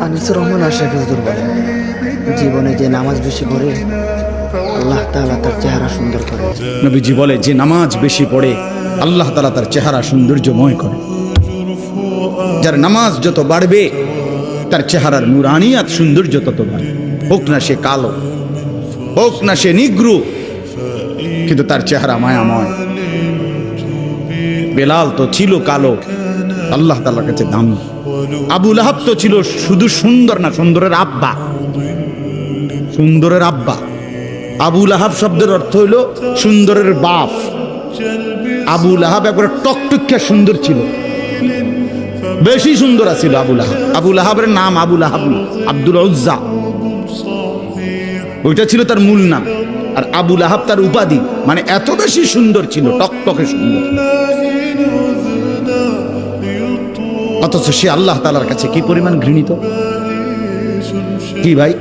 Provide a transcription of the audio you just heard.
আনিসুর রহমান আশরাফি হুজুর বলেন, জীবনে যে নামাজ বেশি পড়ে আল্লাহ তাআলা তার চেহারা সুন্দর করে। নবীজি বলে, যে নামাজ বেশি পড়ে আল্লাহ তাআলা তার চেহারা সৌন্দর্যময় করে। যার নামাজ যত বাড়বে তার চেহারার নুরানিয়াত সৌন্দর্য তত বাড়বে। হোক না সে কালো, হোক না সে নিগ্রু, কিন্তু তার চেহারা মায়াময়। বেলাল তো ছিল কালো, আল্লাহ তাআলার কাছে দামি। আবু লাহাব তো ছিল শুধু সুন্দর না, সুন্দরের আব্বা, সুন্দরের আব্বা। আবু লাহাব শব্দের অর্থ হইল সুন্দরের বাপ। আবু লাহাব একবারে টকটকিয়া সুন্দর ছিল, বেশি সুন্দর ছিল আবু লাহাব। আবু লাহাবের নাম আবু লাহাব, আব্দুল উজ্জা, ওইটা ছিল তার মূল নাম। আর আবু লাহাব তার উপাধি, মানে এত বেশি সুন্দর ছিল, টকটকে সুন্দর। অথচ সে আল্লাহ তাআলার কাছে কি পরিমাণ ঘৃণিত। কি ভাই,